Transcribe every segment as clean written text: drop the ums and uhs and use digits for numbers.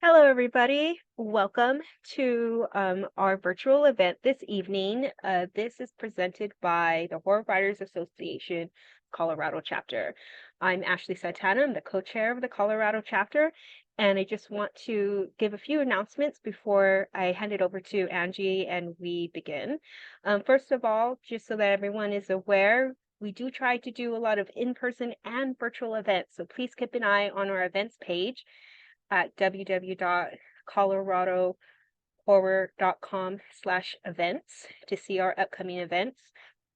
Hello, everybody. Welcome to our virtual event this evening. This is presented by the Horror Writers Association Colorado Chapter. I'm Ashley Santana. I'm the co-chair of the Colorado Chapter, and I just want to give a few announcements before I hand it over to Angie and we begin. First of all, just so that everyone is aware, we do try to do a lot of in-person and virtual events, so please keep an eye on our events page at www.coloradohorror.com/events to see our upcoming events,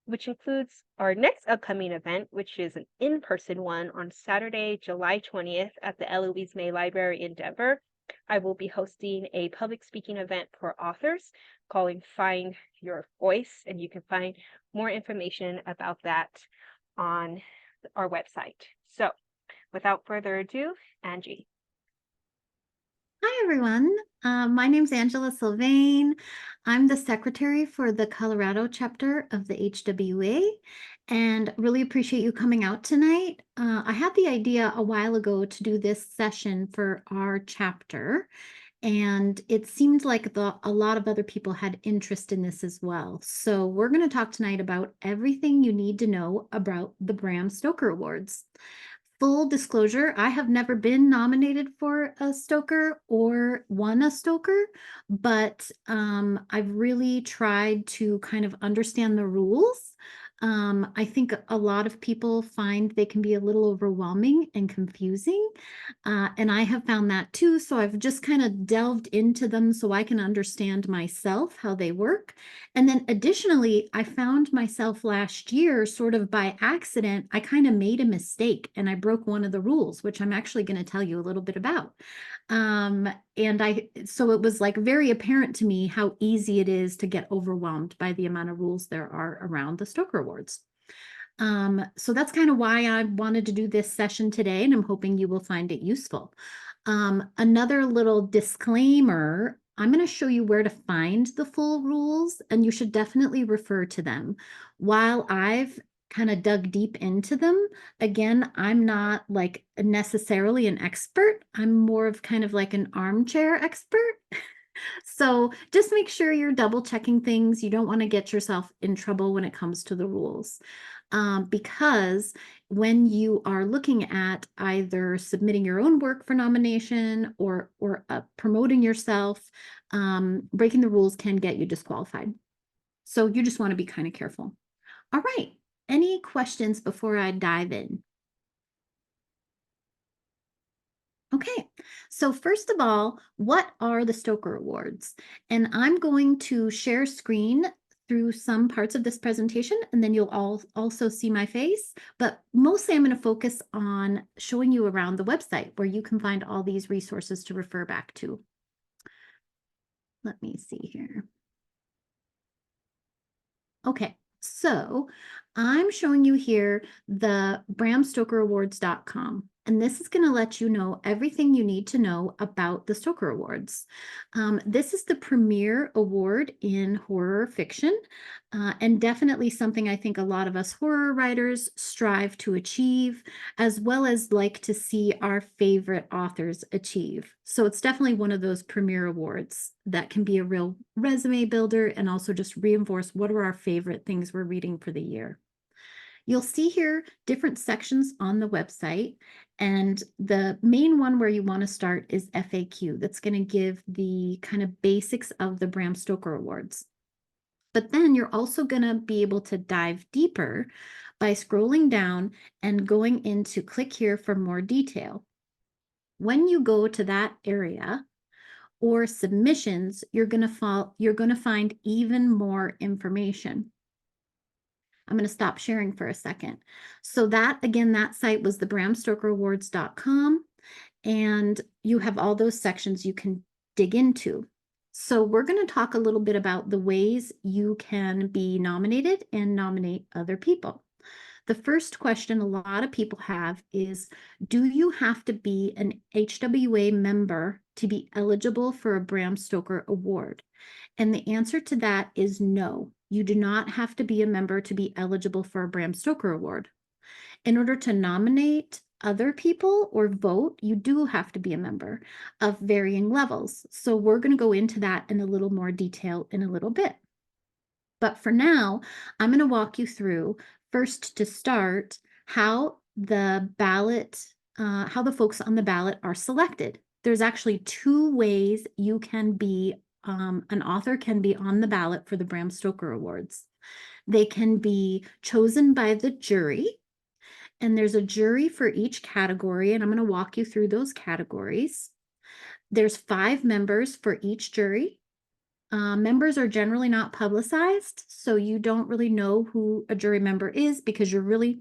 which includes our next upcoming event, which is an in-person one on Saturday, July 20th at the Eloise May Library in Denver. I will be hosting a public speaking event for authors calling Find Your Voice, and you can find more information about that on our website. So without further ado, Angie. Hi, everyone. My name's Angela Sylvaine. I'm the secretary for the Colorado chapter of the HWA, and really appreciate you coming out tonight. I had the idea a while ago to do this session for our chapter, and it seemed like a lot of other people had interest in this as well. So we're going to talk tonight about everything you need to know about the Bram Stoker Awards. Full disclosure, I have never been nominated for a Stoker or won a Stoker, but I've really tried to kind of understand the rules. I think a lot of people find they can be a little overwhelming and confusing, and I have found that too. So I've just kind of delved into them so I can understand myself how they work. And then additionally, I found myself last year sort of by accident, I kind of made a mistake and I broke one of the rules, which I'm actually going to tell you a little bit about. So it was like very apparent to me how easy it is to get overwhelmed by the amount of rules there are around the Stoker Awards. So that's kind of why I wanted to do this session today, and I'm hoping you will find it useful. Another little disclaimer, I'm going to show you where to find the full rules, and you should definitely refer to them. While I've kind of dug deep into them, again, I'm not like necessarily an expert. I'm more of kind of like an armchair expert. So just make sure you're double checking things. You don't want to get yourself in trouble when it comes to the rules. Because when you are looking at either submitting your own work for nomination or promoting yourself, breaking the rules can get you disqualified. So you just want to be kind of careful. All right. Any questions before I dive in? Okay, so first of all, what are the Stoker Awards? And I'm going to share screen through some parts of this presentation, and then you'll all also see my face. But mostly I'm going to focus on showing you around the website where you can find all these resources to refer back to. Let me see here. Okay, so I'm showing you here the bramstokerawards.com. And this is going to let you know everything you need to know about the Stoker Awards. This is the premier award in horror fiction, and definitely something I think a lot of us horror writers strive to achieve, as well as like to see our favorite authors achieve. So it's definitely one of those premier awards that can be a real resume builder and also just reinforce what are our favorite things we're reading for the year. You'll see here different sections on the website, and the main one where you want to start is FAQ. That's going to give the kind of basics of the Bram Stoker Awards. But then you're also going to be able to dive deeper by scrolling down and going into click here for more detail. When you go to that area or submissions, you're going to find even more information. I'm going to stop sharing for a second. So that, again, that site was the bramstokerawards.com, and you have all those sections you can dig into. So we're going to talk a little bit about the ways you can be nominated and nominate other people. The first question a lot of people have is, do you have to be an HWA member to be eligible for a Bram Stoker Award? And the answer to that is no. You do not have to be a member to be eligible for a Bram Stoker Award. In order to nominate other people or vote, you do have to be a member of varying levels. So we're going to go into that in a little more detail in a little bit. But for now, I'm going to walk you through first to start how how the folks on the ballot are selected. There's actually two ways you can be, an author can be on the ballot for the Bram Stoker Awards. They can be chosen by the jury, and there's a jury for each category, and I'm going to walk you through those categories. There's 5 members for each jury. Members are generally not publicized, so you don't really know who a jury member is because you're really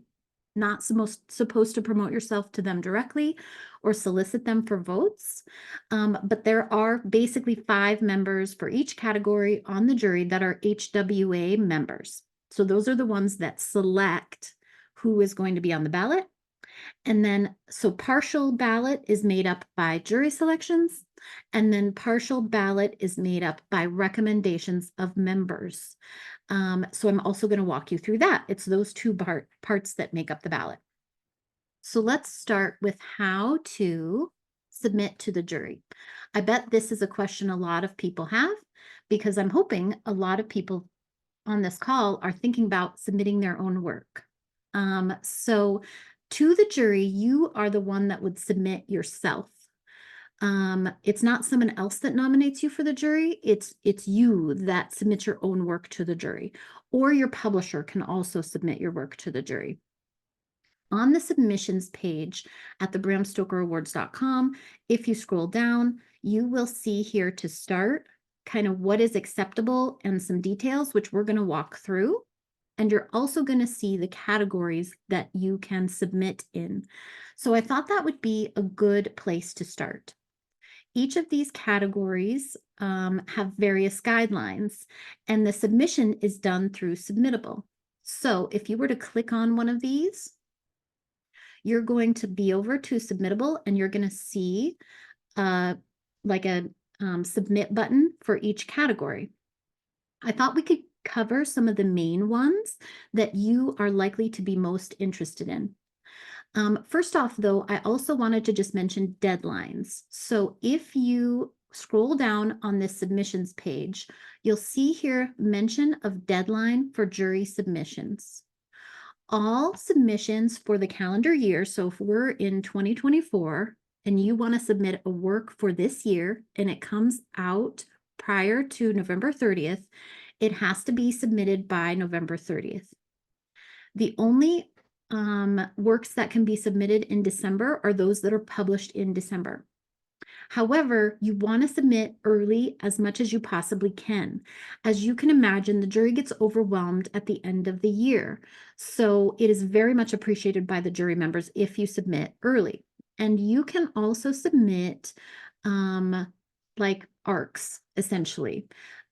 not supposed to promote yourself to them directly or solicit them for votes. But there are basically 5 members for each category on the jury that are HWA members. So those are the ones that select who is going to be on the ballot. And then, so partial ballot is made up by jury selections, and then partial ballot is made up by recommendations of members. So I'm also going to walk you through that. It's those two parts that make up the ballot. So let's start with how to submit to the jury. I bet this is a question a lot of people have, because I'm hoping a lot of people on this call are thinking about submitting their own work. So to the jury, you are the one that would submit yourself. It's not someone else that nominates you for the jury. It's you that submits your own work to the jury, or your publisher can also submit your work to the jury. On the submissions page at the BramStokerAwards.com, if you scroll down, you will see here to start kind of what is acceptable and some details, which we're going to walk through. And you're also going to see the categories that you can submit in. So I thought that would be a good place to start. Each of these categories have various guidelines, and the submission is done through Submittable. So if you were to click on one of these, you're going to be over to Submittable, and you're going to see like a submit button for each category. I thought we could cover some of the main ones that you are likely to be most interested in. First off, though, I also wanted to just mention deadlines. So if you scroll down on this submissions page, you'll see here mention of deadline for jury submissions. All submissions for the calendar year, so if we're in 2024 and you want to submit a work for this year and it comes out prior to November 30th, it has to be submitted by November 30th. The only works that can be submitted in December are those that are published in December. However, you want to submit early as much as you possibly can. As you can imagine, the jury gets overwhelmed at the end of the year. So it is very much appreciated by the jury members if you submit early. And you can also submit like ARCs, essentially,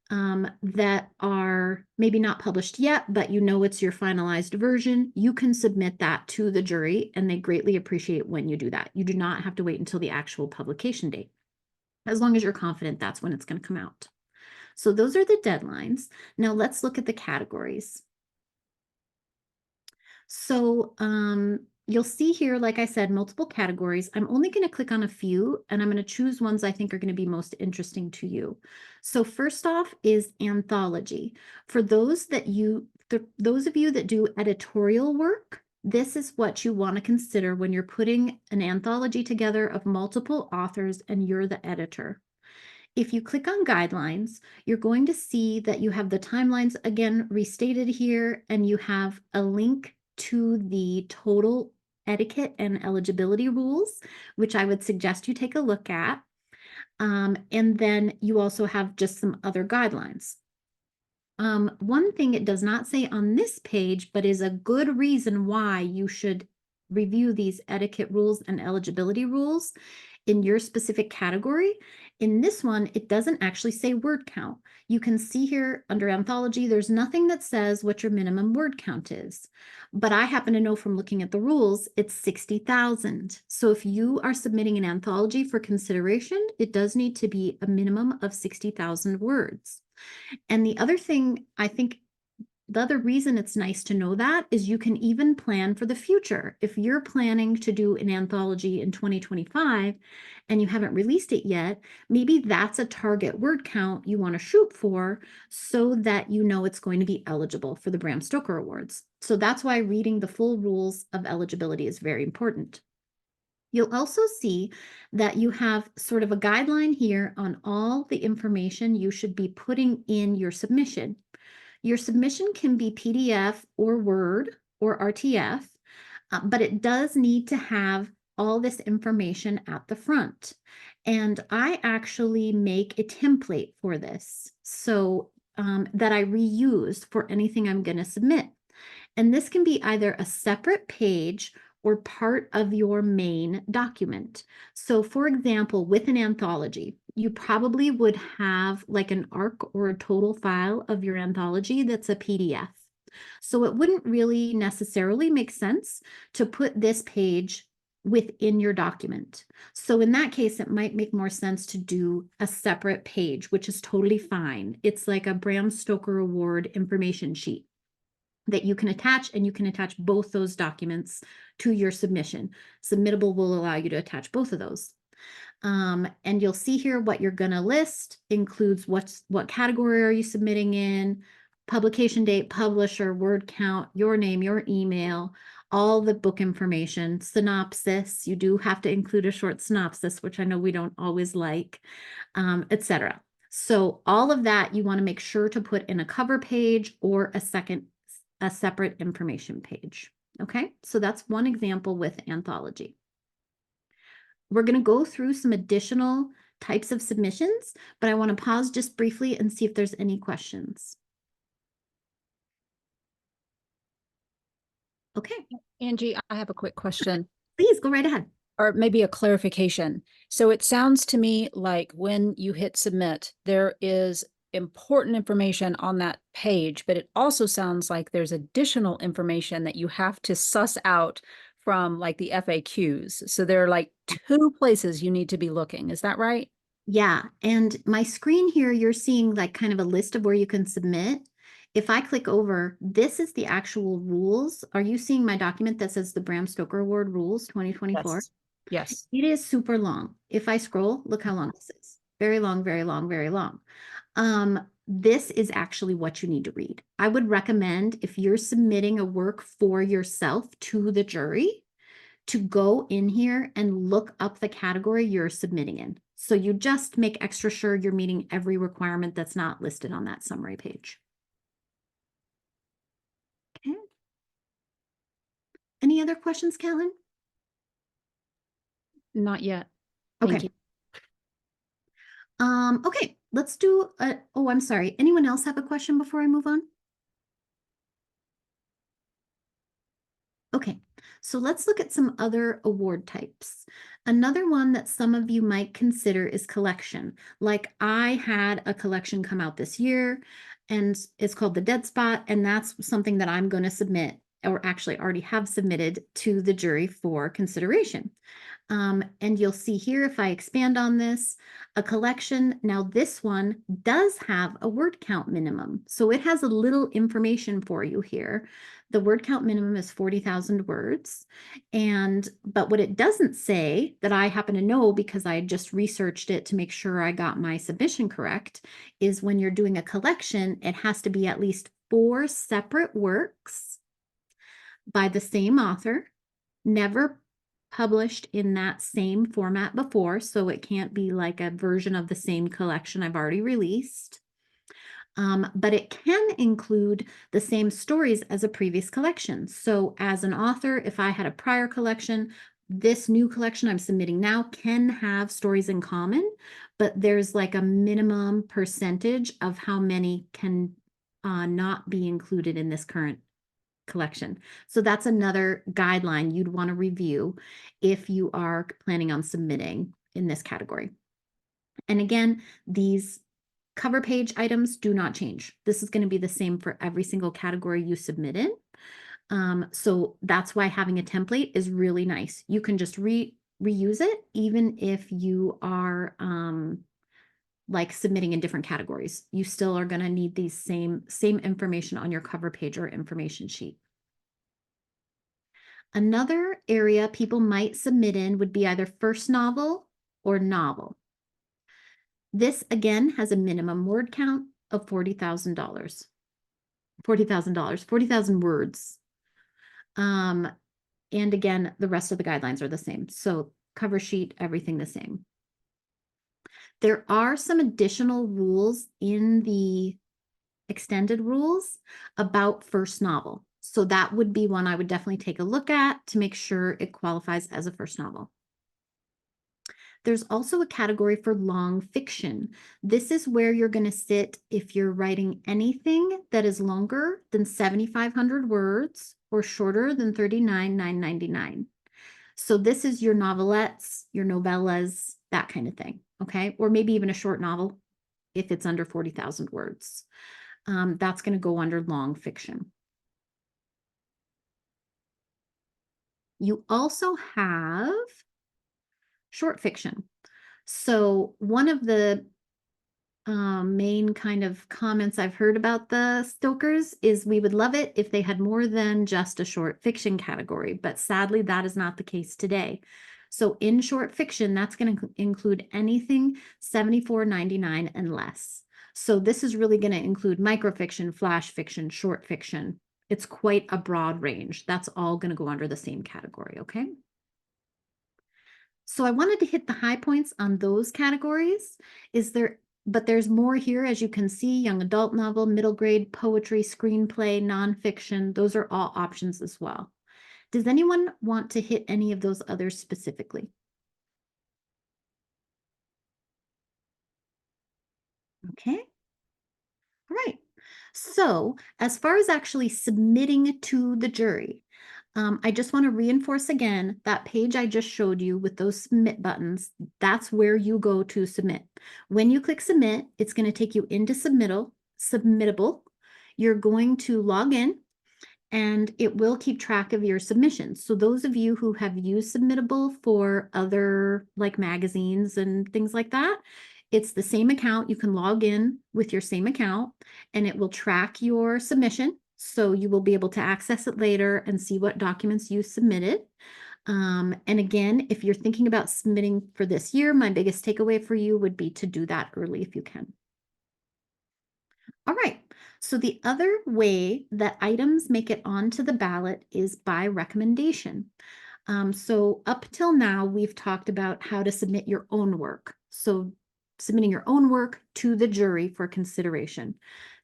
that are maybe not published yet, but you know it's your finalized version. You can submit that to the jury, and they greatly appreciate when you do that. You do not have to wait until the actual publication date, as long as you're confident that's when it's going to come out. So those are the deadlines. Now let's look at the categories. So you'll see here, like I said, multiple categories. I'm only going to click on a few, and I'm going to choose ones I think are going to be most interesting to you. So first off is anthology. For those of you that do editorial work, this is what you want to consider when you're putting an anthology together of multiple authors and you're the editor. If you click on guidelines, you're going to see that you have the timelines again restated here, and you have a link to the total etiquette and eligibility rules, which I would suggest you take a look at. And then you also have just some other guidelines. One thing it does not say on this page, but is a good reason why you should review these etiquette rules and eligibility rules in your specific category. In this one, it doesn't actually say word count. You can see here under anthology, there's nothing that says what your minimum word count is. But I happen to know from looking at the rules, it's 60,000. So if you are submitting an anthology for consideration, it does need to be a minimum of 60,000 words. And the other thing I think the other reason it's nice to know that is you can even plan for the future. If you're planning to do an anthology in 2025 and you haven't released it yet, maybe that's a target word count you want to shoot for so that you know it's going to be eligible for the Bram Stoker Awards. So that's why reading the full rules of eligibility is very important. You'll also see that you have sort of a guideline here on all the information you should be putting in your submission. Your submission can be PDF or Word or RTF, but it does need to have all this information at the front. And I actually make a template for this so that I reuse for anything I'm going to submit. And this can be either a separate page or part of your main document. So for example, with an anthology, you probably would have like an ARC or a total file of your anthology that's a PDF. So it wouldn't really necessarily make sense to put this page within your document. So in that case, it might make more sense to do a separate page, which is totally fine. It's like a Bram Stoker Award information sheet that you can attach, and you can attach both those documents to your submission. Submittable will allow you to attach both of those. And you'll see here what you're going to list includes what category are you submitting in, publication date, publisher, word count, your name, your email, all the book information, synopsis. You do have to include a short synopsis, which I know we don't always like, etc. So all of that you want to make sure to put in a cover page or a separate information page. Okay, so that's one example with anthology. We're going to go through some additional types of submissions, but I want to pause just briefly and see if there's any questions. Okay. Angie, I have a quick question, Please go right ahead. or maybe a clarification. So it sounds to me like when you hit submit, there is important information on that page, but it also sounds like there's additional information that you have to suss out from like the FAQs. So there are like 2 places you need to be looking. Is that right? Yeah, and my screen here, you're seeing like kind of a list of where you can submit. If I click over, this is the actual rules. Are you seeing my document that says the Bram Stoker Award Rules 2024? Yes. It is super long. If I scroll, look how long this is. Very long, very long, very long. This is actually what you need to read. I would recommend if you're submitting a work for yourself to the jury to go in here and look up the category you're submitting in. So you just make extra sure you're meeting every requirement that's not listed on that summary page. Okay. Any other questions, Caitlin? Not yet. Thank Okay. you. Okay, let's do oh, I'm sorry. Anyone else have a question before I move on? Okay, so let's look at some other award types. Another one that some of you might consider is collection. Like I had a collection come out this year and it's called The Dead Spot, and that's something that I'm going to submit, or actually already have submitted to the jury for consideration. And you'll see here, if I expand on this, a collection. Now this one does have a word count minimum. So it has a little information for you here. The word count minimum is 40,000 words. But what it doesn't say, that I happen to know because I just researched it to make sure I got my submission correct, is when you're doing a collection, it has to be at least 4 separate works by the same author, never published in that same format before, so it can't be like a version of the same collection I've already released. But it can include the same stories as a previous collection. So as an author, if I had a prior collection, this new collection I'm submitting now can have stories in common, but there's like a minimum percentage of how many can not be included in this current collection. So that's another guideline you'd want to review if you are planning on submitting in this category. And again, these cover page items do not change. This is going to be the same for every single category you submit in. So that's why having a template is really nice. You can just reuse it even if you are like submitting in different categories. You still are going to need these same information on your cover page or information sheet. Another area people might submit in would be either first novel or novel. This again has a minimum word count of $40,000. $40,000, 40,000 words. And again, the rest of the guidelines are the same. So cover sheet, everything the same. There are some additional rules in the extended rules about first novel. So that would be one I would definitely take a look at to make sure it qualifies as a first novel. There's also a category for long fiction. This is where you're going to sit if you're writing anything that is longer than 7,500 words or shorter than 39,999. So this is your novelettes, your novellas, that kind of thing, okay? Or maybe even a short novel if it's under 40,000 words. That's going to go under long fiction. You also have short fiction. So one of the main kind of comments I've heard about the Stokers is we would love it if they had more than just a short fiction category, but sadly that is not the case today. So in short fiction, that's going to include anything $74.99 and less. So this is really going to include microfiction, flash fiction, short fiction. It's quite a broad range. That's all going to go under the same category, okay? So I wanted to hit the high points on those categories. But there's more here, as you can see: young adult novel, middle grade, poetry, screenplay, nonfiction. Those are all options as well. Does anyone want to hit any of those others specifically? Okay. All right. So as far as actually submitting to the jury, I just want to reinforce again that page I just showed you with those submit buttons. That's where you go to submit. When you click submit, it's going to take you into submittable. You're going to log in and it will keep track of your submissions. So those of you who have used Submittable for other like magazines and things like that, it's the same account. You can log in with your same account and it will track your submission. So you will be able to access it later and see what documents you submitted. And again, if you're thinking about submitting for this year, my biggest takeaway for you would be to do that early if you can. All right, so the other way that items make it onto the ballot is by recommendation. So up till now, we've talked about how to submit your own work. So submitting your own work to the jury for consideration.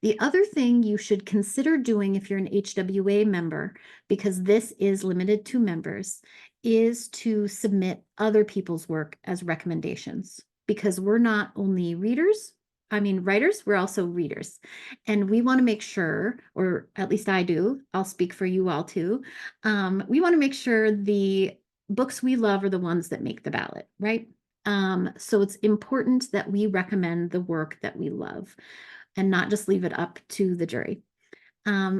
The other thing you should consider doing if you're an HWA member, because this is limited to members, is to submit other people's work as recommendations, because we're not only writers, we're also readers. And we want to make sure, or at least I do, I'll speak for you all too. We want to make sure the books we love are the ones that make the ballot, right? So it's important that we recommend the work that we love and not just leave it up to the jury.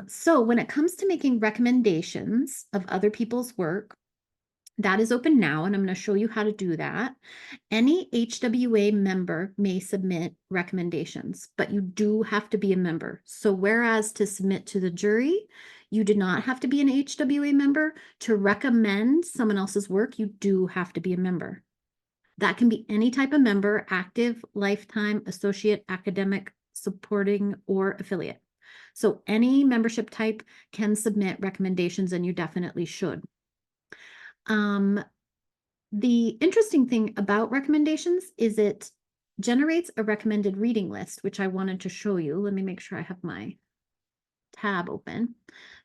So when it comes to making recommendations of other people's work, that is open now, and I'm going to show you how to do that. Any HWA member may submit recommendations, but you do have to be a member. So whereas to submit to the jury, you do not have to be an HWA member. To recommend someone else's work, you do have to be a member. That can be any type of member: active, lifetime, associate, academic, supporting, or affiliate. So any membership type can submit recommendations, and you definitely should. The interesting thing about recommendations is it generates a recommended reading list, which I wanted to show you. Let me make sure I have my tab open.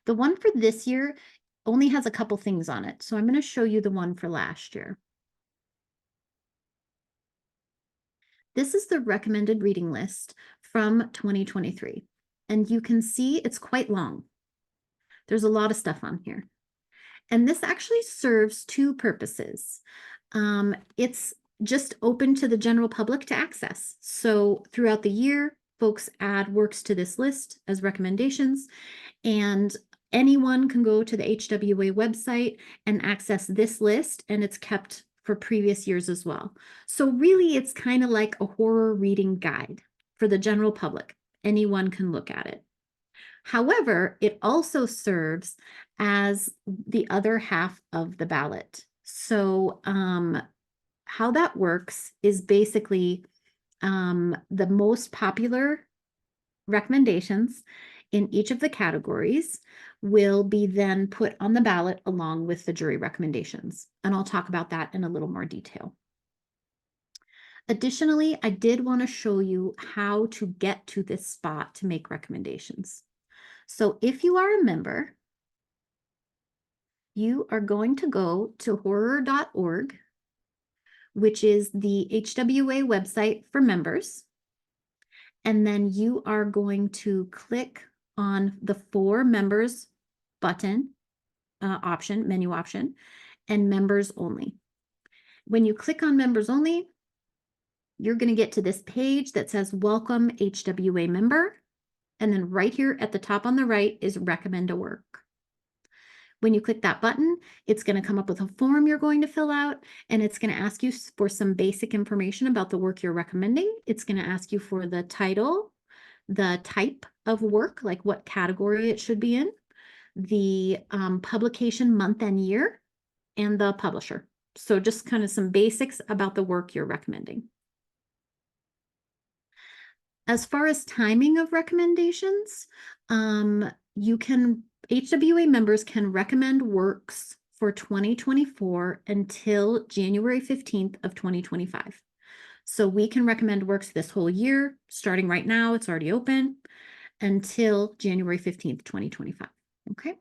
The one for this year only has a couple things on it, so I'm going to show you the one for last year. This is the recommended reading list from 2023, and you can see it's quite long. There's a lot of stuff on here. And this actually serves two purposes. It's just open to the general public to access. So throughout the year, folks add works to this list as recommendations, and anyone can go to the HWA website and access this list, and it's kept for previous years as well. So really, it's kind of like a horror reading guide for the general public. Anyone can look at it. However, it also serves as the other half of the ballot. So how that works is basically the most popular recommendations in each of the categories will be then put on the ballot along with the jury recommendations. And I'll talk about that in a little more detail. Additionally, I did want to show you how to get to this spot to make recommendations. So if you are a member, you are going to go to horror.org, which is the HWA website for members. And then you are going to click on the For Members button menu option, and Members Only. When you click on Members Only, you're going to get to this page that says Welcome HWA Member. And then right here at the top on the right is Recommend a Work. When you click that button, it's going to come up with a form you're going to fill out, and it's going to ask you for some basic information about the work you're recommending. It's going to ask you for the title, the type of work, like what category it should be in, the publication month and year, and the publisher. So just kind of some basics about the work you're recommending. As far as timing of recommendations, HWA members can recommend works for 2024 until January 15th of 2025. So we can recommend works this whole year, starting right now, it's already open, until January 15th, 2025, okay?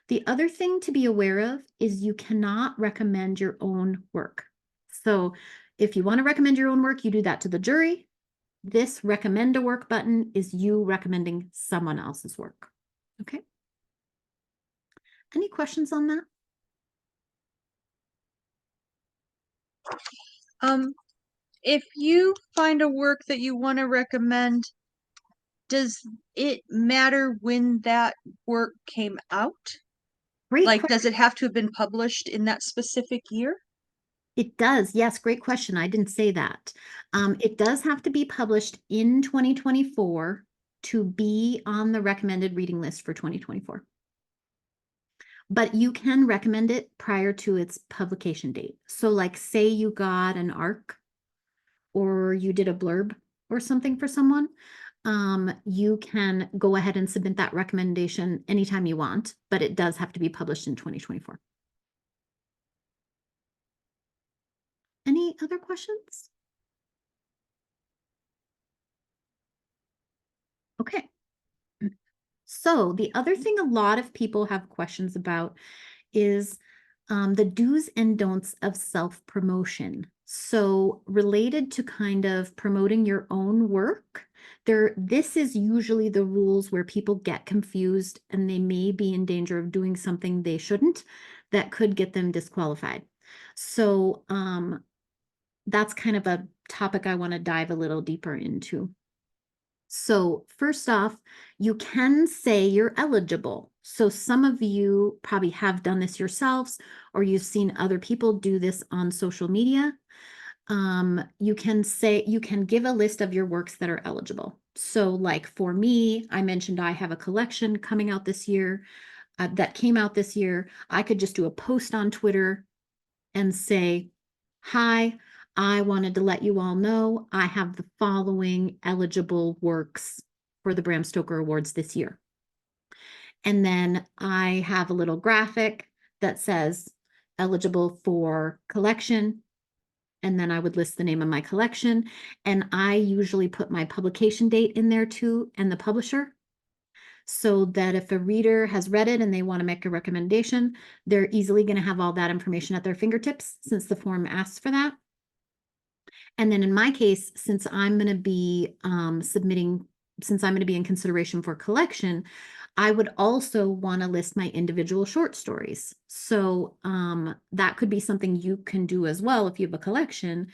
The other thing to be aware of is you cannot recommend your own work. So if you want to recommend your own work, you do that to the jury. This recommend a work button is you recommending someone else's work. Okay. Any questions on that? If you find a work that you want to recommend, does it matter when that work came out? Great Like, question. does it have to have been published in that specific year? It does. Yes, great question. I didn't say that. It does have to be published in 2024 to be on the recommended reading list for 2024. But you can recommend it prior to its publication date. So like say you got an ARC or you did a blurb or something for someone, you can go ahead and submit that recommendation anytime you want, but it does have to be published in 2024. Any other questions? Okay. So the other thing a lot of people have questions about is the do's and don'ts of self-promotion. So related to kind of promoting your own work, this is usually the rules where people get confused and they may be in danger of doing something they shouldn't that could get them disqualified. So that's kind of a topic I want to dive a little deeper into. So first off, you can say you're eligible. So some of you probably have done this yourselves, or you've seen other people do this on social media. You can give a list of your works that are eligible. So like for me, I mentioned I have a collection coming out this year, that came out this year. I could just do a post on Twitter and say, hi, I wanted to let you all know I have the following eligible works for the Bram Stoker Awards this year. And then I have a little graphic that says eligible for collection. And then I would list the name of my collection. And I usually put my publication date in there too, and the publisher, so that if a reader has read it and they want to make a recommendation, they're easily going to have all that information at their fingertips since the form asks for that. And then in my case, since I'm going to be in consideration for collection, I would also want to list my individual short stories. So that could be something you can do as well if you have a collection.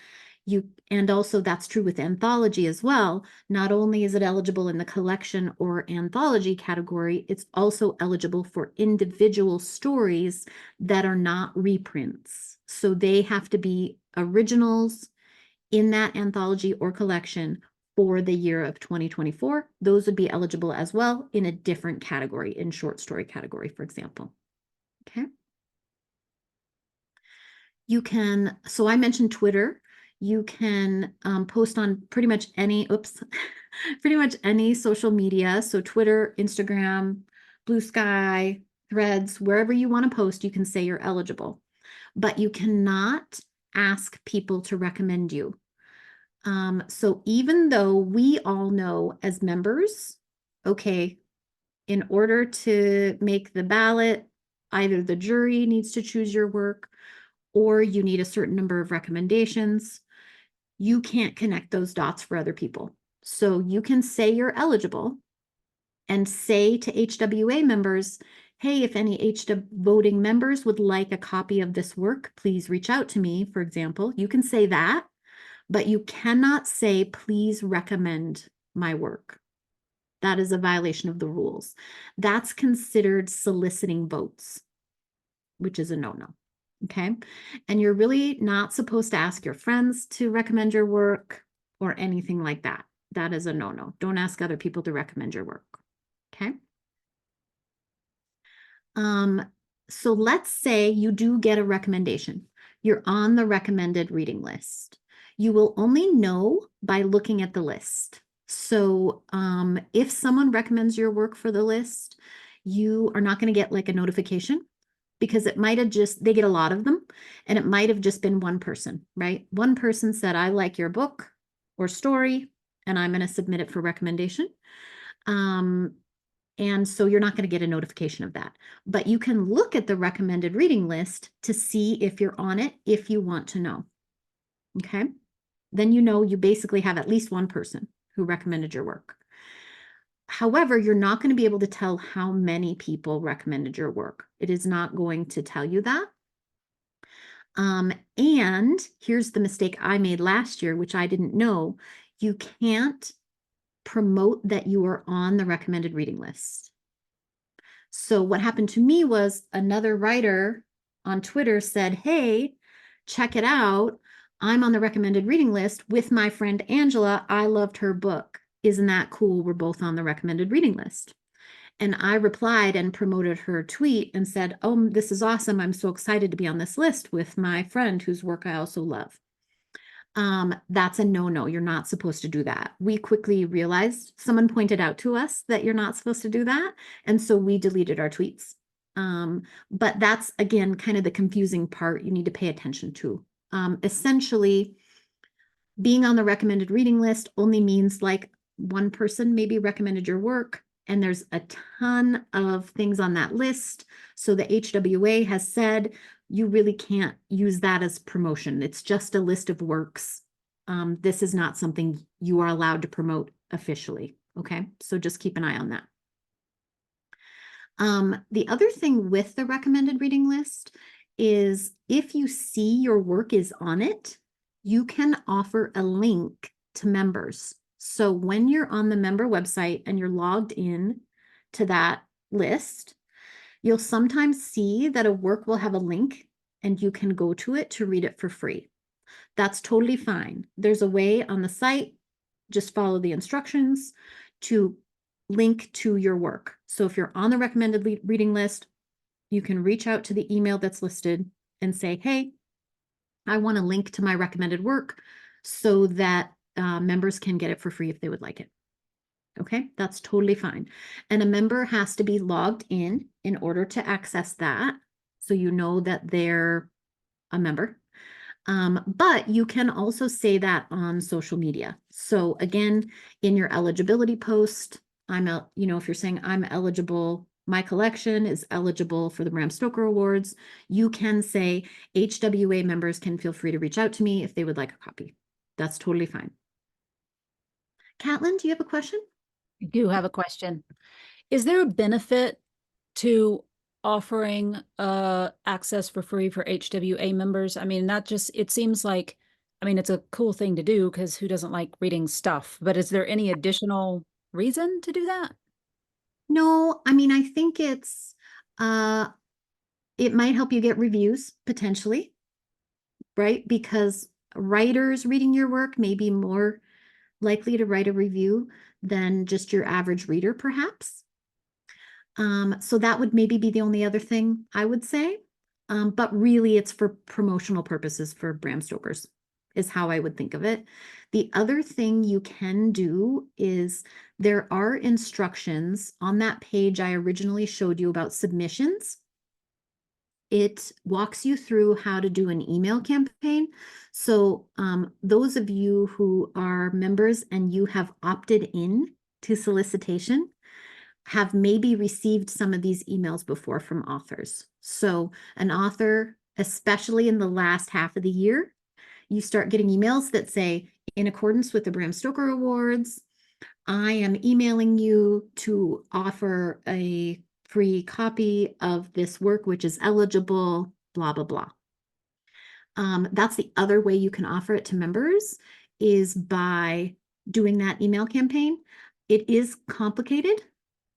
And also that's true with anthology as well. Not only is it eligible in the collection or anthology category, it's also eligible for individual stories that are not reprints. So they have to be originals in that anthology or collection for the year of 2024. Those would be eligible as well in a different category, in short story category, for example. Okay. You can, so I mentioned Twitter. You can post on pretty much any, pretty much any social media. So Twitter, Instagram, Blue Sky, Threads, wherever you want to post, you can say you're eligible. But you cannot ask people to recommend you. So even though we all know as members, okay, in order to make the ballot, either the jury needs to choose your work or you need a certain number of recommendations, you can't connect those dots for other people. So you can say you're eligible and say to HWA members, hey, if any HW voting members would like a copy of this work, please reach out to me, for example. You can say that, but you cannot say, please recommend my work. That is a violation of the rules. That's considered soliciting votes, which is a no-no. Okay. And you're really not supposed to ask your friends to recommend your work or anything like that. That is a no-no. Don't ask other people to recommend your work. Okay. So let's say you do get a recommendation. You're on the recommended reading list. You will only know by looking at the list. So if someone recommends your work for the list, you are not going to get like a notification, because it might have just, they get a lot of them, and it might have just been one person, right? One person said, I like your book or story, and I'm going to submit it for recommendation. And so you're not going to get a notification of that. But you can look at the recommended reading list to see if you're on it, if you want to know. Okay. Then you know you basically have at least one person who recommended your work. However, you're not going to be able to tell how many people recommended your work. It is not going to tell you that. And here's the mistake I made last year, which I didn't know. You can't promote that you are on the recommended reading list. So what happened to me was another writer on Twitter said, hey, check it out. I'm on the recommended reading list with my friend Angela. I loved her book. Isn't that cool? We're both on the recommended reading list. And I replied and promoted her tweet and said, oh, this is awesome. I'm so excited to be on this list with my friend whose work I also love. That's a no-no. You're not supposed to do that. We quickly realized, someone pointed out to us that you're not supposed to do that. And so we deleted our tweets. But that's, again, kind of the confusing part you need to pay attention to. Essentially, being on the recommended reading list only means like one person maybe recommended your work, and there's a ton of things on that list. So the HWA has said you really can't use that as promotion. It's just a list of works. This is not something you are allowed to promote officially. Okay, so just keep an eye on that. The other thing with the recommended reading list is if you see your work is on it, you can offer a link to members. So when you're on the member website and you're logged in to that list, you'll sometimes see that a work will have a link and you can go to it to read it for free. That's totally fine. There's a way on the site, just follow the instructions to link to your work. So if you're on the recommended reading list, you can reach out to the email that's listed and say, hey, I want a link to my recommended work so that members can get it for free if they would like it. Okay, that's totally fine. And a member has to be logged in order to access that. So you know that they're a member. But you can also say that on social media. So again, in your eligibility post, if you're saying I'm eligible, my collection is eligible for the Bram Stoker Awards, you can say HWA members can feel free to reach out to me if they would like a copy. That's totally fine. Catlin, do you have a question? I do have a question. Is there a benefit to offering access for free for HWA members? I mean, it seems like, it's a cool thing to do because who doesn't like reading stuff, but is there any additional reason to do that? No, I think it might help you get reviews potentially. right? Because writers reading your work may be more likely to write a review than just your average reader, perhaps. So that would maybe be the only other thing I would say. But really, it's for promotional purposes for Bram Stoker's, is how I would think of it. The other thing you can do is there are instructions on that page I originally showed you about submissions. It walks you through how to do an email campaign. So those of you who are members and you have opted in to solicitation have maybe received some of these emails before from authors. So an author, especially in the last half of the year, you start getting emails that say, in accordance with the Bram Stoker Awards, I am emailing you to offer a free copy of this work, which is eligible, blah, blah, blah. That's the other way you can offer it to members, is by doing that email campaign. It is complicated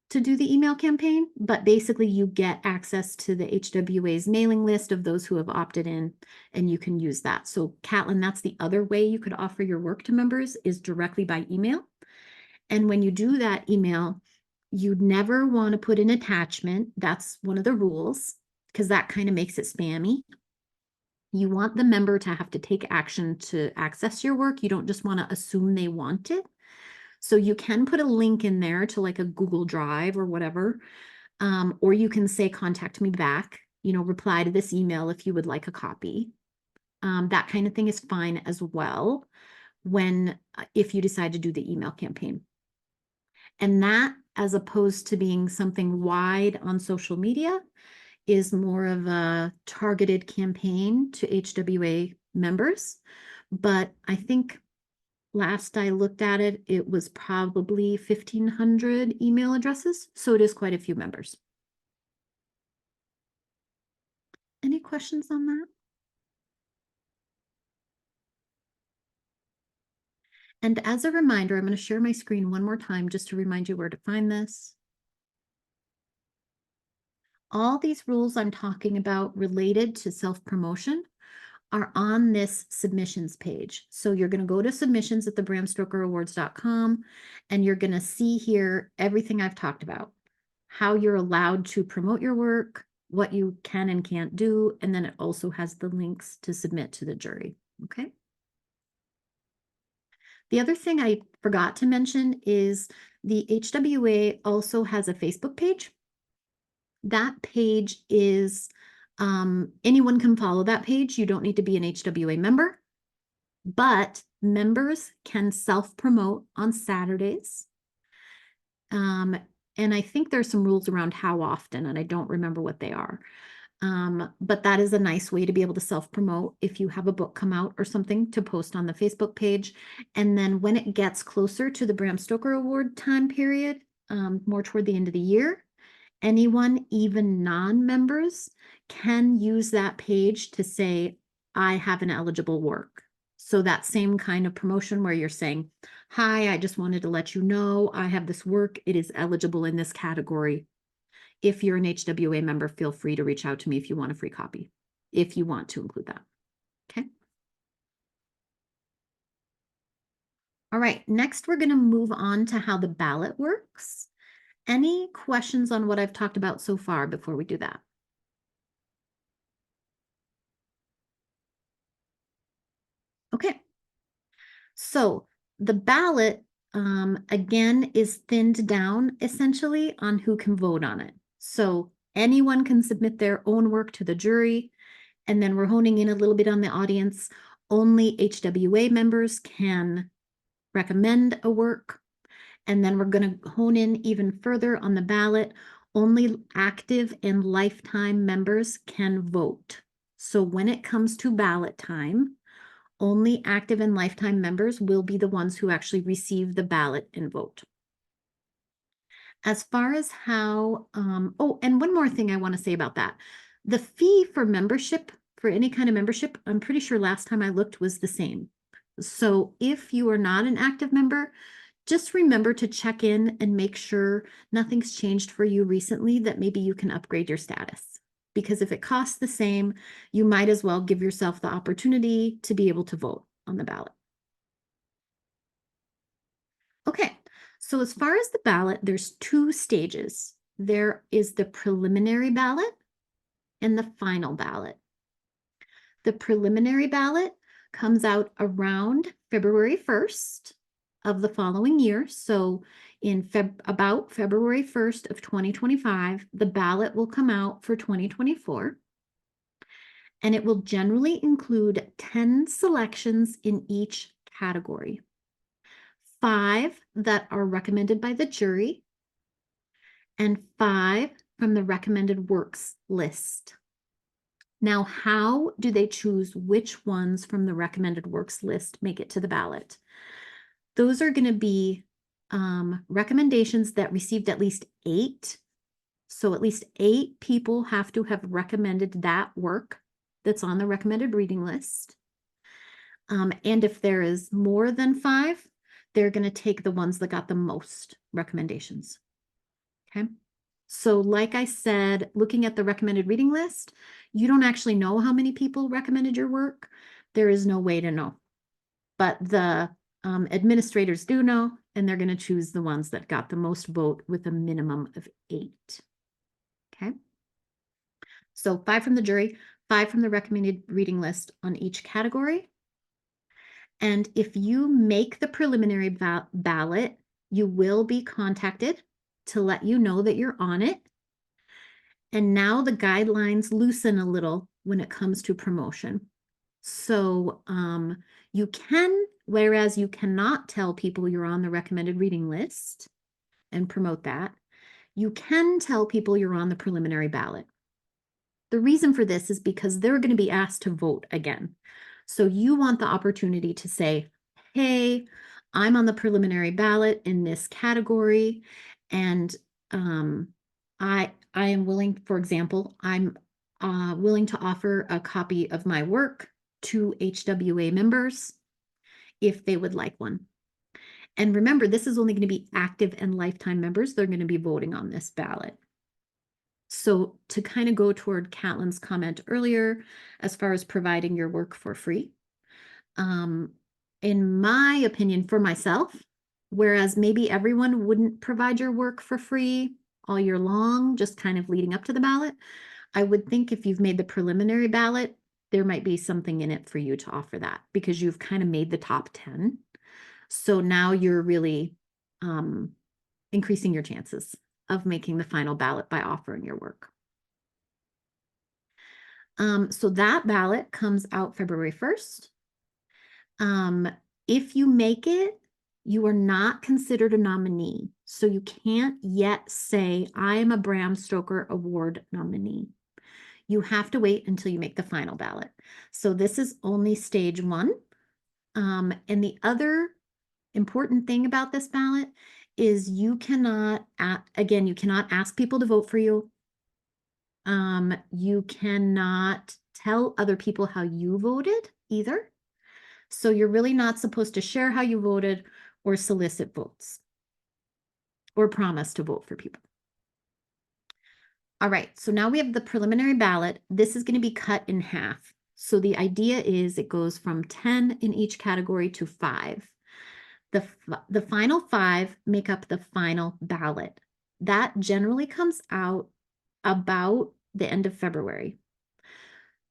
to do the email campaign, but basically you get access to the HWA's mailing list of those who have opted in, and you can use that. So Catlin, that's the other way you could offer your work to members, is directly by email. And when you do that email, you'd never want to put an attachment. That's one of the rules, because that kind of makes it spammy. You want the member to have to take action to access your work. You don't just want to assume they want it. So you can put a link in there to like a Google Drive or whatever, or you can say, contact me back, reply to this email if you would like a copy. That kind of thing is fine as well if you decide to do the email campaign. And that, as opposed to being something wide on social media, is more of a targeted campaign to HWA members. But I think last I looked at it, it was probably 1,500 email addresses. So it is quite a few members. Any questions on that? And as a reminder, I'm going to share my screen one more time just to remind you where to find this. All these rules I'm talking about related to self-promotion are on this submissions page. So you're going to go to submissions at the BramStokerAwards.com, and you're going to see here everything I've talked about, how you're allowed to promote your work, what you can and can't do, and then it also has the links to submit to the jury. Okay. The other thing I forgot to mention is the HWA also has a Facebook page. That page is, anyone can follow that page. You don't need to be an HWA member, but members can self-promote on Saturdays. And I think there's some rules around how often, and I don't remember what they are. But that is a nice way to be able to self-promote if you have a book come out or something, to post on the Facebook page. And then when it gets closer to the Bram Stoker Award time period, more toward the end of the year, anyone, even non-members, can use that page to say, I have an eligible work. So that same kind of promotion where you're saying, hi, I just wanted to let you know I have this work. It is eligible in this category. If you're an HWA member, feel free to reach out to me if you want a free copy, if you want to include that. Okay. All right, next we're going to move on to how the ballot works. Any questions on what I've talked about so far before we do that? Okay. So the ballot, again, is thinned down essentially on who can vote on it. So anyone can submit their own work to the jury, and then we're honing in a little bit on the audience. Only HWA members can recommend a work. And then we're going to hone in even further on the ballot. Only active and lifetime members can vote. So when it comes to ballot time, only active and lifetime members will be the ones who actually receive the ballot and vote. As far as how, oh, and one more thing I want to say about that. The fee for membership, for any kind of membership, I'm pretty sure last time I looked was the same. So if you are not an active member, just remember to check in and make sure nothing's changed for you recently, that maybe you can upgrade your status. because if it costs the same, you might as well give yourself the opportunity to be able to vote on the ballot. Okay, so as far as the ballot, there's 2 stages. There is the preliminary ballot and the final ballot. The preliminary ballot comes out around February 1st of the following year. So in about February 1st of 2025, the ballot will come out for 2024. And it will generally include 10 selections in each category. 5 that are recommended by the jury, and 5 from the recommended works list. Now, how do they choose which ones from the recommended works list make it to the ballot? Those are going to be recommendations that received at least 8. So at least 8 people have to have recommended that work that's on the recommended reading list. And if there is more than 5, they're going to take the ones that got the most recommendations. Okay. So like I said, looking at the recommended reading list, you don't actually know how many people recommended your work. There is no way to know. But the administrators do know, and they're going to choose the ones that got the most vote with a minimum of 8. Okay. So 5 from the jury, 5 from the recommended reading list on each category. And if you make the preliminary ballot, you will be contacted to let you know that you're on it. And now the guidelines loosen a little when it comes to promotion. So you can, whereas you cannot tell people you're on the recommended reading list and promote that, you can tell people you're on the preliminary ballot. The reason for this is because they're going to be asked to vote again. So you want the opportunity to say, hey, I'm on the preliminary ballot in this category, and I am willing, for example, I'm willing to offer a copy of my work to HWA members if they would like one. And remember, this is only going to be active and lifetime members. They're going to be voting on this ballot. So to kind of go toward Catlin's comment earlier, as far as providing your work for free, in my opinion, for myself, whereas maybe everyone wouldn't provide your work for free all year long, just kind of leading up to the ballot, I would think if you've made the preliminary ballot, there might be something in it for you to offer that, because you've kind of made the top 10. So now you're really increasing your chances of making the final ballot by offering your work. So that ballot comes out February 1st. If you make it, you are not considered a nominee. So you can't yet say, I am a Bram Stoker Award nominee. You have to wait until you make the final ballot. So this is only stage 1. And the other important thing about this ballot is you cannot, again, you cannot ask people to vote for you. You cannot tell other people how you voted either. So you're really not supposed to share how you voted or solicit votes or promise to vote for people. All right, so now we have the preliminary ballot. This is going to be cut in half. So the idea is it goes from 10 in each category to 5. The final 5 make up the final ballot. That generally comes out about the end of February.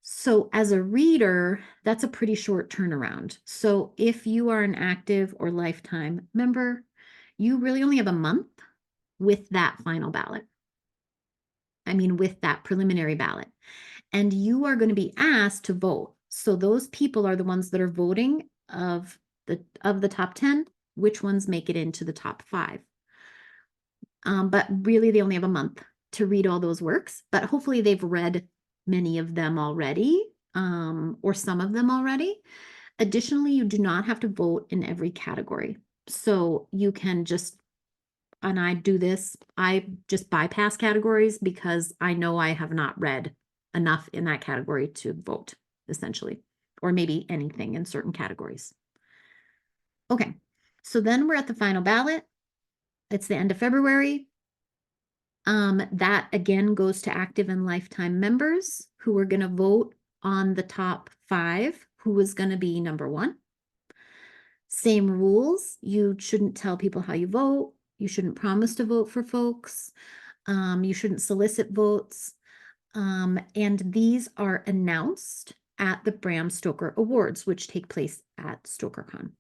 So as a reader, that's a pretty short turnaround. So if you are an active or lifetime member, you really only have a month with that final ballot. I mean, with that preliminary ballot. And you are going to be asked to vote. So those people are the ones that are voting of the top 10, which ones make it into the top 5. But really, they only have a month to read all those works, but hopefully they've read many of them already, or some of them already. Additionally, you do not have to vote in every category. So you can just, and I do this, I just bypass categories because I know I have not read enough in that category to vote, essentially, or maybe anything in certain categories. Okay, so then we're at the final ballot. It's the end of February. That again goes to active and lifetime members who are going to vote on the top 5, who is going to be number 1. Same rules. You shouldn't tell people how you vote. You shouldn't promise to vote for folks. You shouldn't solicit votes. And these are announced at the Bram Stoker Awards, which take place at StokerCon.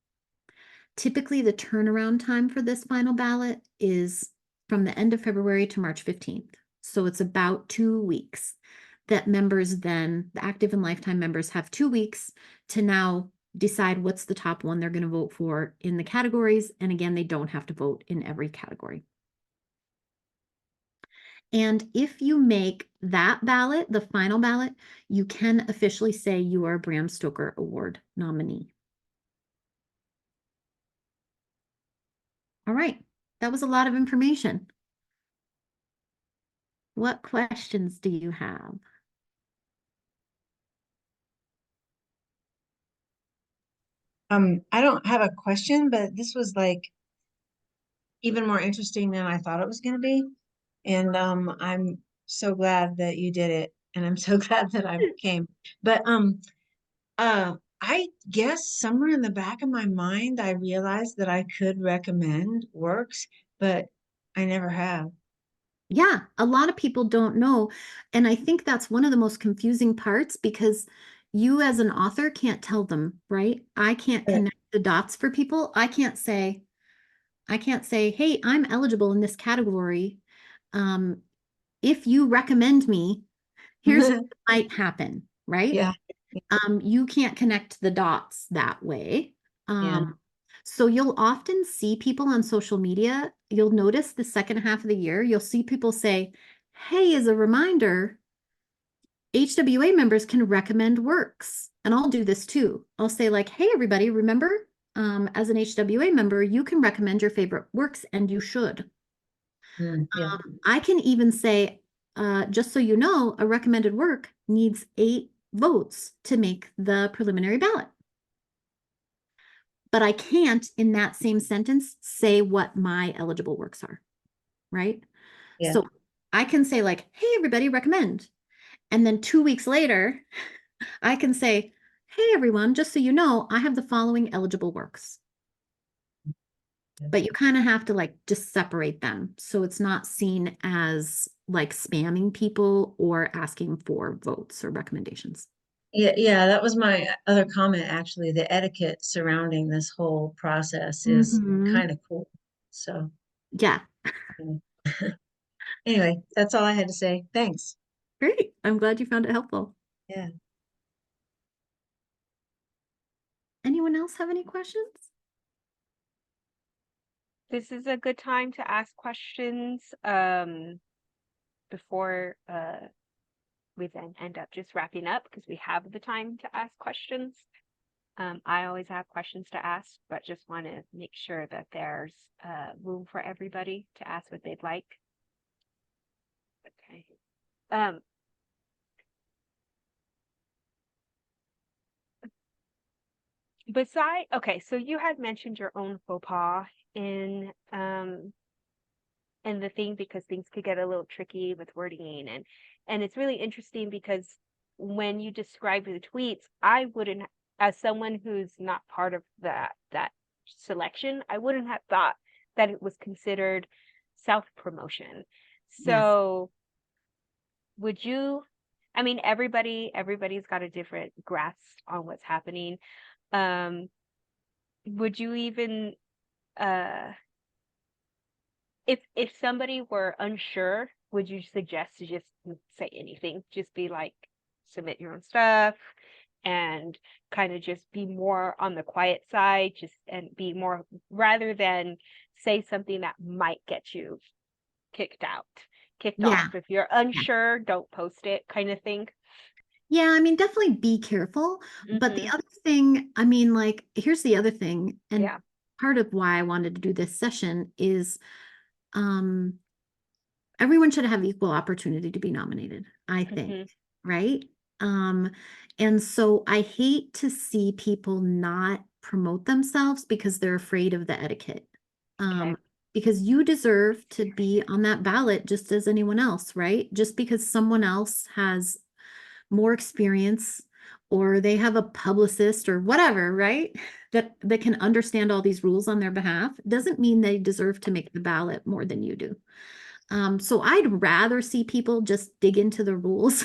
Typically, the turnaround time for this final ballot is from the end of February to March 15th. So it's about 2 weeks that members then, the active and lifetime members, have 2 weeks to now decide what's the top one they're going to vote for in the categories. And again, they don't have to vote in every category. And if you make that ballot, the final ballot, you can officially say you are a Bram Stoker Award nominee. All right, that was a lot of information. What questions do you have? I don't have a question, but this was like even more interesting than I thought it was going to be. And I'm so glad that you did it. And I'm so glad that I came. But I guess somewhere in the back of my mind, I realized that I could recommend works, but I never have. Yeah, a lot of people don't know. And I think that's one of the most confusing parts because you as an author can't tell them, right? I can't Right. connect the dots for people. I can't say, hey, I'm eligible in this category. If you recommend me, here's what might happen, right? Yeah. You can't connect the dots that way. Yeah. So you'll often see people on social media, you'll notice the second half of the year, you'll see people say, hey, as a reminder, HWA members can recommend works. And I'll do this too. I'll say like, hey, everybody, remember, as an HWA member, you can recommend your favorite works and you should. Yeah. I can even say, just so you know, a recommended work needs 8 votes to make the preliminary ballot. But I can't, in that same sentence, say what my eligible works are, right? Yeah. So I can say like, hey, everybody, recommend. And then 2 weeks later, I can say, hey, everyone, just so you know, I have the following eligible works. But you kind of have to like just separate them. So it's not seen as like spamming people or asking for votes or recommendations. Yeah, that was my other comment, actually. The etiquette surrounding this whole process is kind of cool. So, Yeah, anyway, that's all I had to say. Thanks. great. I'm glad you found it helpful. Yeah. Anyone else have any questions? This is a good time to ask questions before we then end up just wrapping up because we have the time to ask questions. I always have questions to ask, but just want to make sure that there's room for everybody to ask what they'd like. Okay. Okay, so you had mentioned your own faux pas in the thing because things could get a little tricky with wording and it's really interesting because when you describe the tweets, I wouldn't, as someone who's not part of that selection, I wouldn't have thought that it was considered self-promotion. So would you, I mean, everybody's got a different grasp on what's happening. Would you even if somebody were unsure, would you suggest to just say anything? Just be like, submit your own stuff and kind of just be more on the quiet side, just and be more rather than say something that might get you kicked off. If you're unsure, don't post it, kind of thing. Yeah, I mean, definitely be careful. But the other thing, I mean, like, here's the other thing, and part of why I wanted to do this session is everyone should have equal opportunity to be nominated, I think, right? And so I hate to see people not promote themselves because they're afraid of the etiquette. because you deserve to be on that ballot just as anyone else, right? Just because someone else has more experience or they have a publicist or whatever, right? That can understand all these rules on their behalf doesn't mean they deserve to make the ballot more than you do. So I'd rather see people just dig into the rules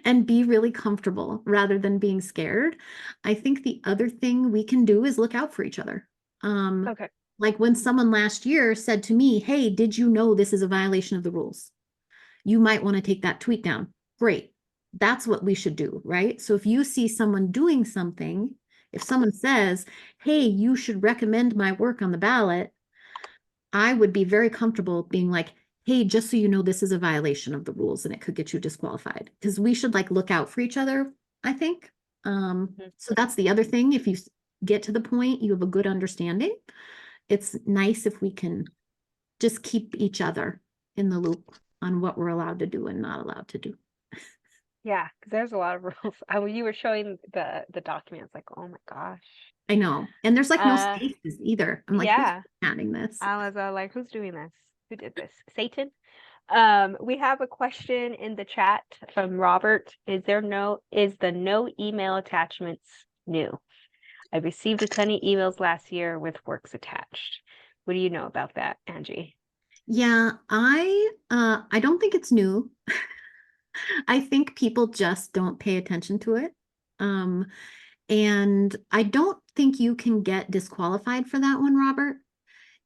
and be really comfortable rather than being scared. I think the other thing we can do is look out for each other. Okay. Like when someone last year said to me, hey, did you know this is a violation of the rules? You might want to take that tweet down. Great. That's what we should do, right? So if you see someone doing something, if someone says, hey, you should recommend my work on the ballot, I would be very comfortable being like, hey, just so you know, this is a violation of the rules and it could get you disqualified. Because we should like look out for each other, I think. So that's the other thing. If you get to the point, you have a good understanding. It's nice if we can just keep each other in the loop on what we're allowed to do and not allowed to do. Yeah, because there's a lot of rules. When you were showing the documents, like, oh my gosh. I know. And there's like no Uh, spaces either. I'm like, yeah. who's adding this? I was like, who's doing this? Who did this? Satan? We have a question in the chat from Robert. Is the no email attachments new? I received a ton of emails last year with works attached. What do you know about that, Angie? Yeah, I don't think it's new. I think people just don't pay attention to it. And I don't think you can get disqualified for that one, Robert.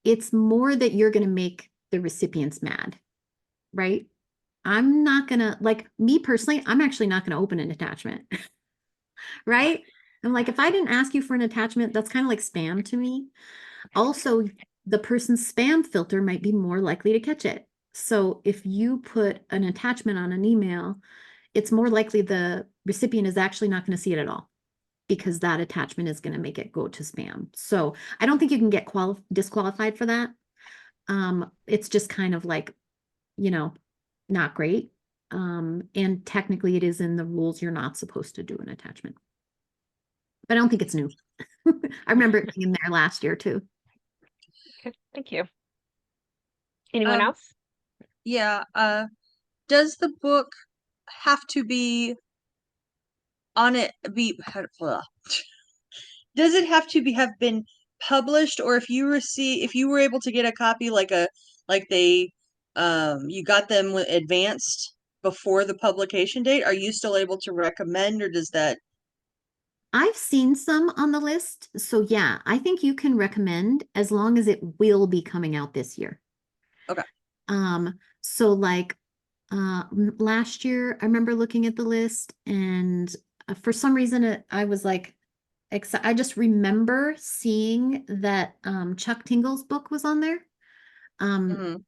It's more that you're going to make the recipients mad, right? I'm not going to, like me personally, I'm actually not going to open an attachment, right? I'm like, if I didn't ask you for an attachment, that's kind of like spam to me. Also, the person's spam filter might be more likely to catch it. So if you put an attachment on an email, it's more likely the recipient is actually not going to see it at all because that attachment is going to make it go to spam. So I don't think you can get disqualified for that. It's just kind of like, not great. And technically it is in the rules you're not supposed to do an attachment. But I don't think it's new. I remember it being in there last year too. Okay, thank you. Anyone Um, else? Yeah, does the book have to be on it does it have to have been published, or if you were able to get a copy like they you got them advanced before the publication date, are you still able to recommend, or does that? I've seen some on the list. So yeah, I think you can recommend as long as it will be coming out this year. Okay. So like last year, I remember looking at the list and for some reason I was like, I just remember seeing that Chuck Tingle's book was on there. Mhm.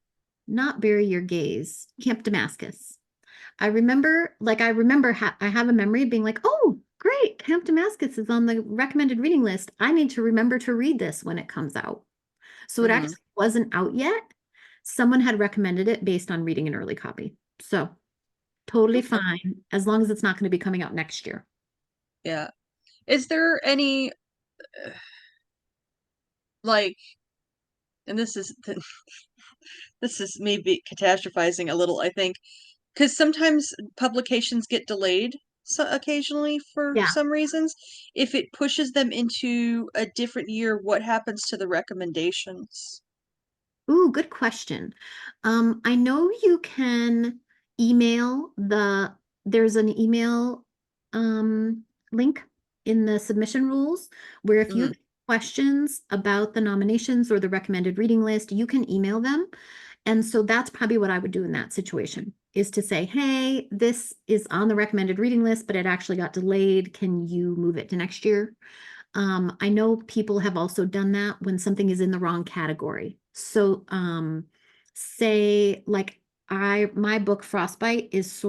Not Bury Your Gaze, Camp Damascus. I remember I have a memory of being like, oh, great, Camp Damascus is on the recommended reading list. I need to remember to read this when it comes out. So it Mhm. actually wasn't out yet. Someone had recommended it based on reading an early copy. So totally Okay. fine, as long as it's not going to be coming out next year. Yeah. Is there any like, and this is maybe catastrophizing a little, I think, because sometimes publications get delayed occasionally for Yeah. some reasons. If it pushes them into a different year, what happens to the recommendations? Ooh, good question. I know you can email there's an email link in the submission rules where if you Mhm. have questions about the nominations or the recommended reading list, you can email them. And so that's probably what I would do in that situation is to say, hey, this is on the recommended reading list, but it actually got delayed. Can you move it to next year? I know people have also done that when something is in the wrong category. So, say like my book Frostbite is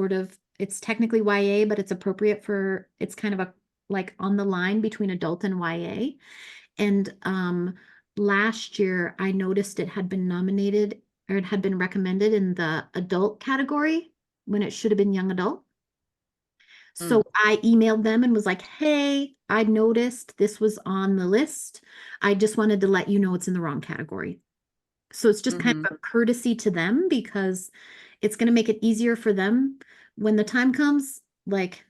it's technically YA, but it's appropriate it's kind of like on the line between adult and YA. And last year I noticed it had been nominated or it had been recommended in the adult category when it should have been young adult. So I emailed them and was like, hey, I noticed this was on the list. I just wanted to let you know it's in the wrong category. So it's just kind of a courtesy to them because it's going to make it easier for them when the time comes, like,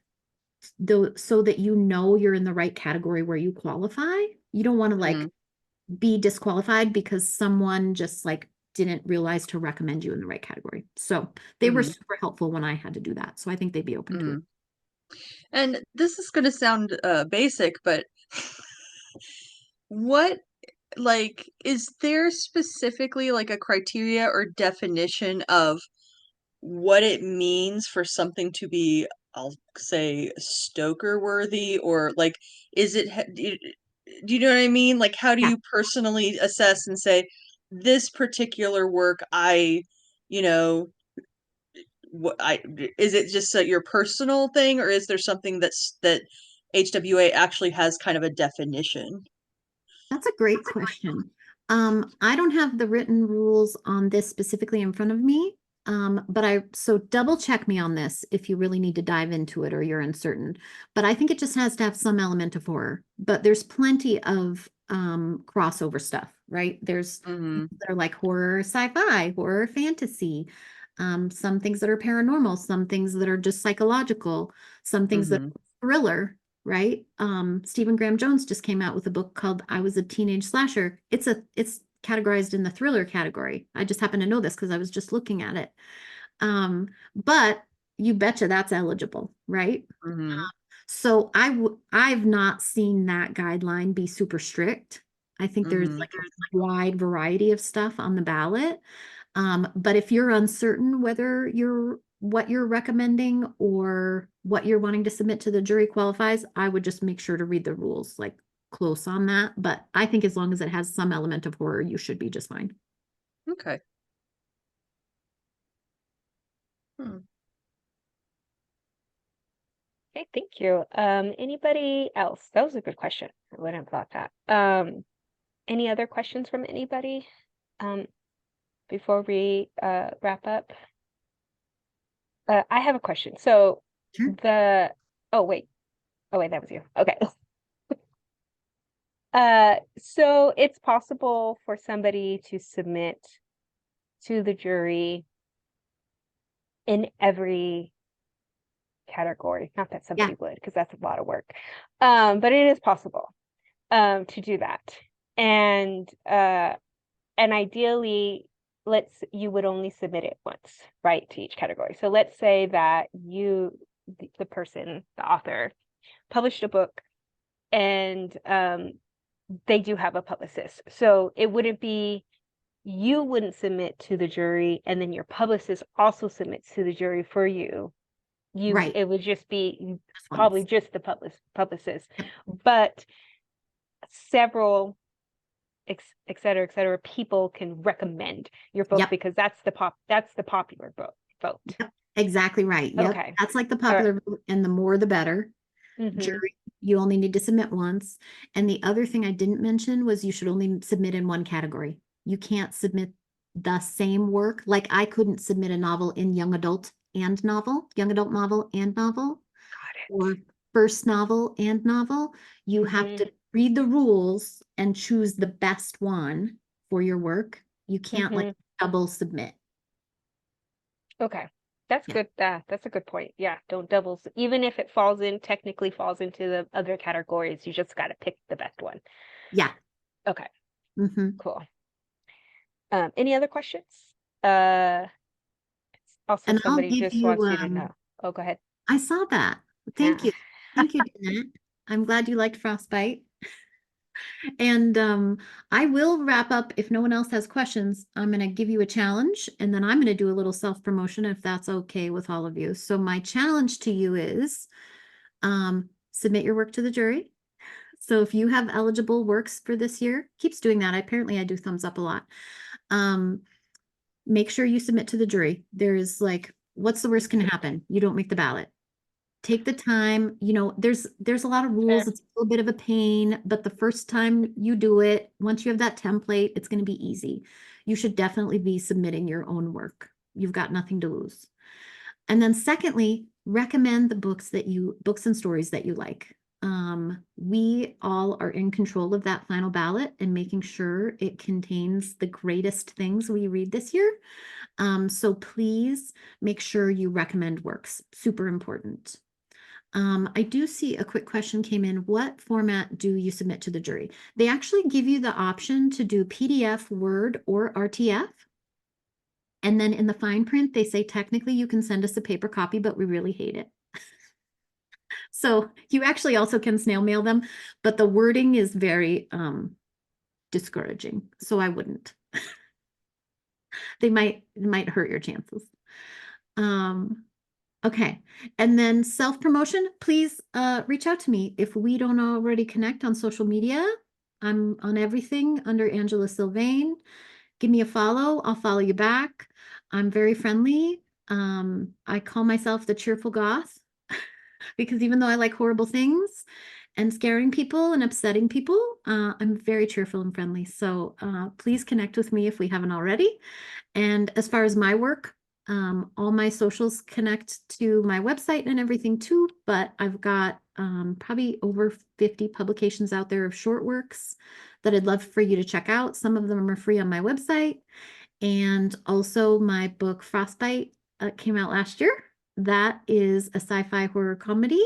so that you know you're in the right category where you qualify. You don't want to like be disqualified because someone just like didn't realize to recommend you in the right category. So they were super helpful when I had to do that. So I think they'd be open to it. And this is going to sound basic, but what, like, is there specifically like a criteria or definition of what it means for something to be, I'll say, Stoker worthy, or like, is it, do you know what I mean? Like, how do Yeah. you personally assess and say, this particular work, you know, is it just your personal thing, or is there something that HWA actually has kind of a definition? That's a great question. I don't have the written rules on this specifically in front of me. So double check me on this if you really need to dive into it or you're uncertain. But I think it just has to have some element of horror. But there's plenty of crossover stuff, right? There's things that are like horror sci-fi, horror fantasy, some things that are paranormal, some things that are just psychological, some things that are thriller, right? Stephen Graham Jones just came out with a book called I Was a Teenage Slasher. It's categorized in the thriller category. I just happen to know this because I was just looking at it. But you betcha that's eligible, right? So I've not seen that guideline be super strict. I think there's like a wide variety of stuff on the ballot. But if you're uncertain whether what you're recommending or what you're wanting to submit to the jury qualifies, I would just make sure to read the rules like close on that. But I think as long as it has some element of horror, you should be just fine. Okay. Okay, thank you. Anybody else? That was a good question. I wouldn't have thought that. Any other questions from anybody? Before we wrap up? I have a question. So Sure. oh wait, that was you. Okay. So it's possible for somebody to submit to the jury in every category. Not that somebody would, because that's a lot of work. But it is possible to do that. And ideally, you would only submit it once, right, to each category. So let's say that the person, the author, published a book and they do have a publicist. So it wouldn't be, you wouldn't submit to the jury and then your publicist also submits to the jury for you. Right. It would just be Just probably once. just the publicist, but several et cetera, people can recommend your book because that's the popular vote. Yep. Exactly right. Yep. Okay. That's like the popular vote, and the more the better. Mhm. Jury, you only need to submit once. And the other thing I didn't mention was you should only submit in one category. You can't submit the same work. Like I couldn't submit a novel in young adult novel and novel, or first novel and novel. You have to read the rules and choose the best one for your work. You can't like double submit. Okay. That's good. That's a good point. Yeah, don't doubles. Even if it technically falls into the other categories, you just got to pick the best one. Yeah. Okay. Cool. Any other questions? Also, and somebody just wants you to know. Oh, go ahead. I saw that. Thank you. Thank you, Jeanette. I'm glad you liked Frostbite. And I will wrap up. If no one else has questions, I'm going to give you a challenge and then I'm going to do a little self-promotion if that's okay with all of you. So my challenge to you is submit your work to the jury. So if you have eligible works for this year, keeps doing that. Apparently I do thumbs up a lot. Make sure you submit to the jury. There's like, what's the worst can happen? You don't make the ballot. Take the time, there's a lot of rules. It's a little bit of a pain, but the first time you do it, once you have that template, it's going to be easy. You should definitely be submitting your own work. You've got nothing to lose. And then secondly, recommend the books and stories that you like. We all are in control of that final ballot and making sure it contains the greatest things we read this year. So please make sure you recommend works. Super important. I do see a quick question came in. What format do you submit to the jury? They actually give you the option to do PDF, Word, or RTF. And then in the fine print, they say technically you can send us a paper copy, but we really hate it. So you actually also can snail mail them, but the wording is very discouraging. So I wouldn't. They might hurt your chances. Okay. And then self-promotion, please reach out to me. If we don't already connect on social media, I'm on everything under Angela Sylvaine. Give me a follow. I'll follow you back. I'm very friendly. I call myself the cheerful goth because even though I like horrible things and scaring people and upsetting people, I'm very cheerful and friendly. So please connect with me if we haven't already. And as far as my work, all my socials connect to my website and everything too, but I've got probably over 50 publications out there of short works that I'd love for you to check out. Some of them are free on my website. And also my book Frostbite came out last year. That is a sci-fi horror comedy.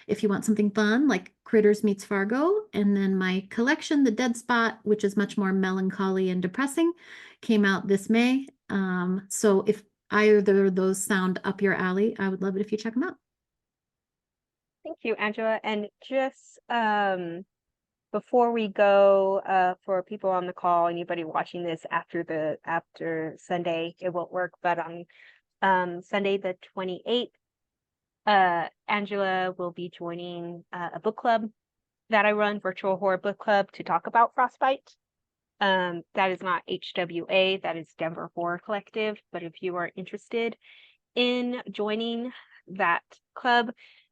If you want something fun like Critters meets Fargo. And then my collection, The Dead Spot, which is much more melancholy and depressing, came out this May. So if either of those sound up your alley, I would love it if you check them out. Thank you, Angela. And just before we go, for people on the call, anybody watching this after Sunday, it won't work, but on Sunday the 28th, Angela will be joining a book club that I run, Virtual Horror Book Club, to talk about Frostbite. That is not HWA, that is Denver Horror Collective. But if you are interested in joining that club,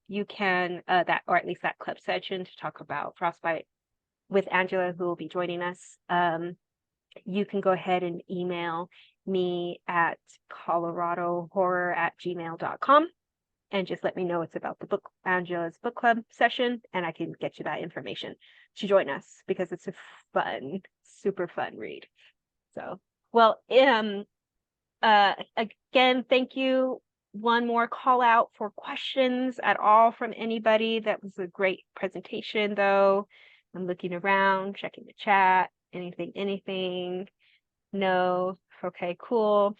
you can, or at least that club session to talk about Frostbite with Angela, who will be joining us. You can go ahead and email me at coloradohorror@gmail.com and just let me know it's about the book, Angela's book club session, and I can get you that information to join us because it's a fun, super fun read. So, well, again, thank you. One more call out for questions at all from anybody. That was a great presentation, though. I'm looking around, checking the chat. Anything? No. Okay, cool.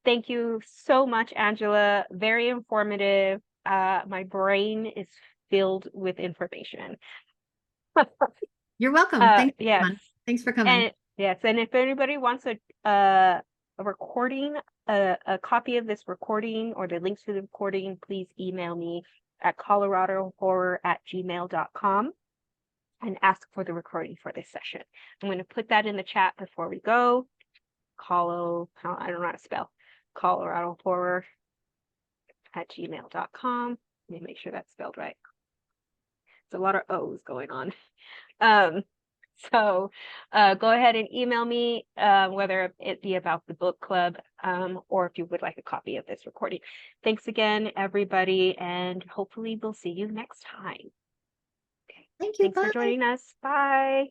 Thank you so much, Angela. Very informative. My brain is filled with information. You're welcome. Thanks, yes. Thanks for coming. And yes, and if anybody wants a recording, a copy of this recording or the links to the recording, please email me at coloradohorror@gmail.com and ask for the recording for this session. I'm going to put that in the chat before we go. I don't know how to spell. coloradohorror@gmail.com. Let me make sure that's spelled right. It's a lot of O's going on. So go ahead and email me, whether it be about the book club or if you would like a copy of this recording. Thanks again, everybody, and hopefully we'll see you next time. Okay. Thank you. Thanks for joining us. Bye.